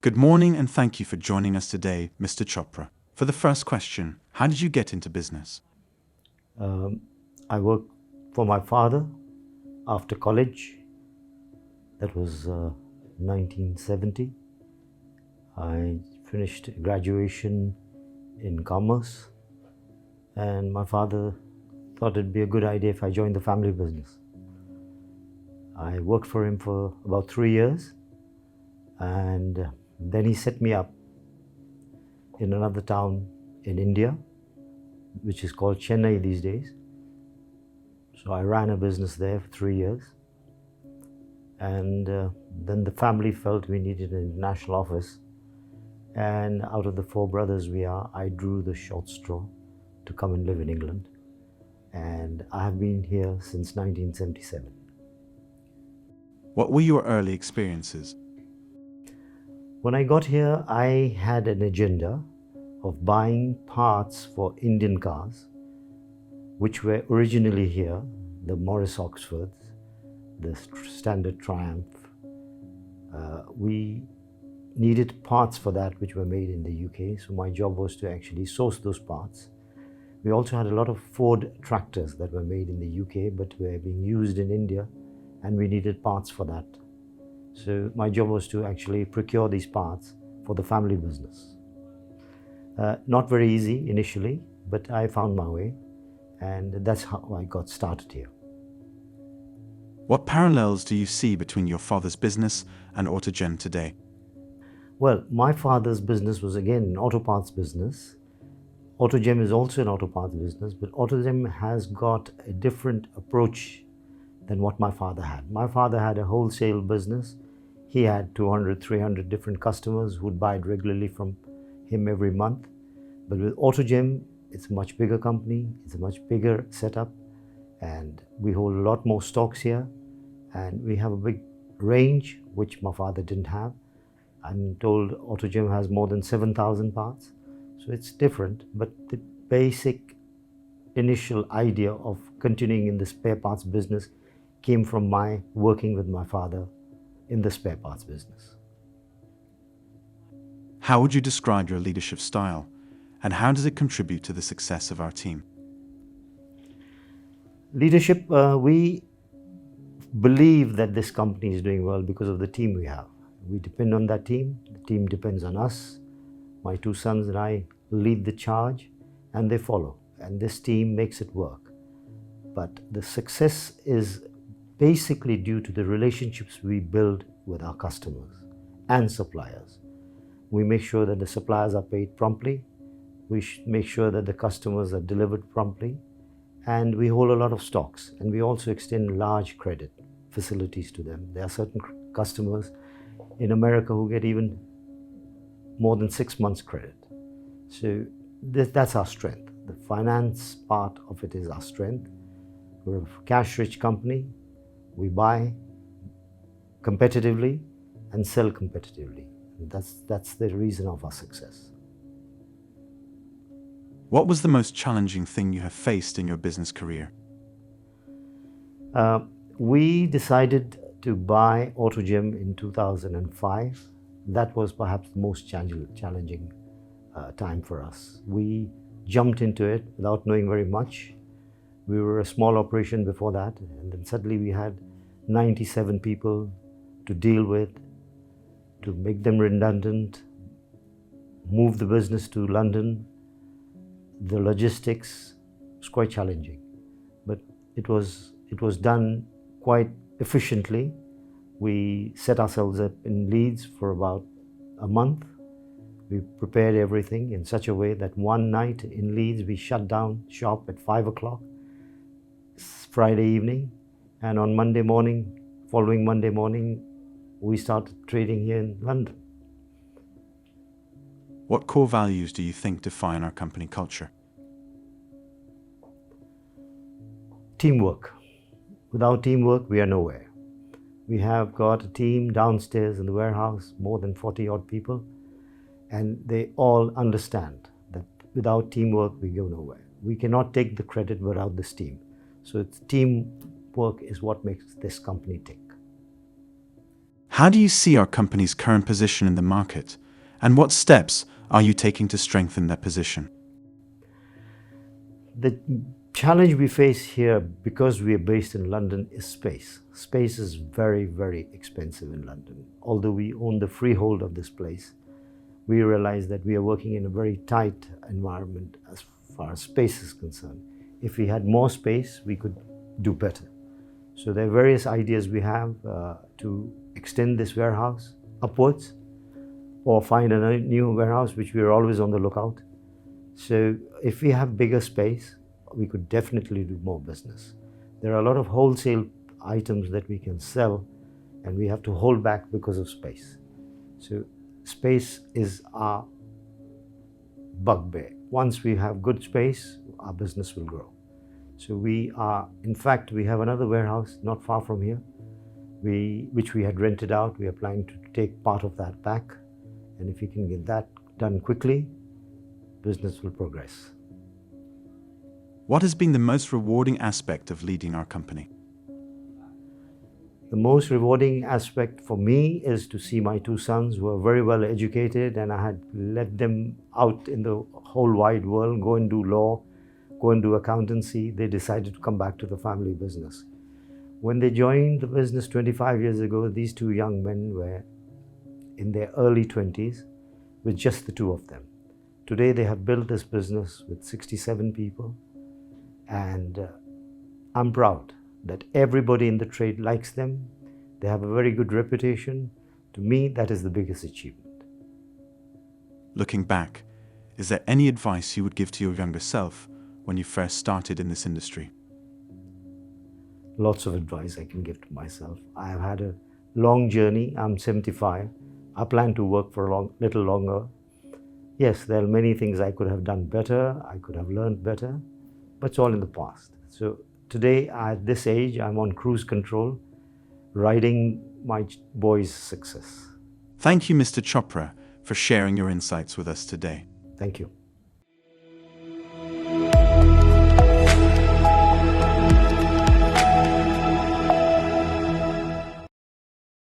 Good morning and thank you for joining us today, Mr. Chopra. For the first question, how did you get into business? I worked for my father after college. That was 1970. I finished graduation in commerce, and my father thought it'd be a good idea if I joined the family business. I worked for him for about 3 years, and then he set me up in another town in India, which is called Chennai these days. So I ran a business there for 3 years, and then the family felt we needed an international office, and out of the 4 brothers I drew the short straw to come and live in England, and I have been here since 1977. What were your early experiences? When I got here, I had an agenda of buying parts for Indian cars, which were originally here, the Morris Oxfords, the Standard Triumph. We needed parts for that which were made in the UK, so my job was to actually source those parts. We also had a lot of Ford tractors that were made in the UK but were being used in India, and we needed parts for that. So my job was to actually procure these parts for the family business. Not very easy initially, but I found my way, and that's how I got started here. What parallels do you see between your father's business and Autogem today? Well, my father's business was again an auto parts business. Autogem is also an auto parts business, but Autogem has got a different approach than what my father had. My father had a wholesale business. He had 200, 300 different customers who would buy it regularly from him every month. But with Autogem, it's a much bigger company, it's a much bigger setup, and we hold a lot more stocks here, and we have a big range, which my father didn't have. I'm told Autogem has more than 7,000 parts, so it's different, but the basic initial idea of continuing in the spare parts business came from my working with my father in the spare parts business. How would you describe your leadership style, and how does it contribute to the success of our team? Leadership, we believe that this company is doing well because of the team we have. We depend on that team. The team depends on us. My 2 sons and I lead the charge, and they follow. And this team makes it work. But the success is basically due to the relationships we build with our customers and suppliers. We make sure that the suppliers are paid promptly. We make sure that the customers are delivered promptly. And we hold a lot of stocks. And we also extend large credit facilities to them. There are certain customers in America who get even more than 6 months credit. So that's our strength. The finance part of it is our strength. We're a cash-rich company. We buy competitively and sell competitively. And that's the reason of our success. What was the most challenging thing you have faced in your business career? We decided to buy Autogem in 2005. That was perhaps the most challenging time for us. We jumped into it without knowing very much. We were a small operation before that, and then suddenly we had 97 people to deal with, to make them redundant, move the business to London. The logistics was quite challenging, but it was done quite efficiently. We set ourselves up in Leeds for about a month. We prepared everything in such a way that one night in Leeds we shut down shop at 5 o'clock Friday evening, and on following Monday morning, we started trading here in London. What core values do you think define our company culture? Teamwork. Without teamwork, we are nowhere. We have got a team downstairs in the warehouse, more than 40 odd people, and they all understand that without teamwork, we go nowhere. We cannot take the credit without this team. So teamwork is what makes this company tick. How do you see our company's current position in the market, and what steps are you taking to strengthen that position? The challenge we face here, because we are based in London, is space. Space is very, very expensive in London. Although we own the freehold of this place, we realize that we are working in a very tight environment as far as space is concerned. If we had more space, we could do better. So there are various ideas we have to extend this warehouse upwards, or find a new warehouse, which we are always on the lookout. So if we have bigger space, we could definitely do more business. There are a lot of wholesale items that we can sell, and we have to hold back because of space. So space is our bugbear. Once we have good space, our business will grow. So in fact, we have another warehouse not far from here, which we had rented out. We are planning to take part of that back. And if we can get that done quickly, business will progress. What has been the most rewarding aspect of leading our company? The most rewarding aspect for me is to see my two sons, who are very well educated, and I had let them out in the whole wide world, go and do law, go and do accountancy. They decided to come back to the family business. When they joined the business 25 years ago, these two young men were in their early 20s with just the two of them. Today they have built this business with 67 people, and I'm proud that everybody in the trade likes them. They have a very good reputation. To me, that is the biggest achievement. Looking back, is there any advice you would give to your younger self when you first started in this industry? Lots of advice I can give to myself. I have had a long journey. I'm 75. I plan to work for a little longer. Yes, there are many things I could have done better. I could have learned better, but it's all in the past. So today, at this age, I'm on cruise control, riding my boys' success. Thank you, Mr. Chopra, for sharing your insights with us today. Thank you.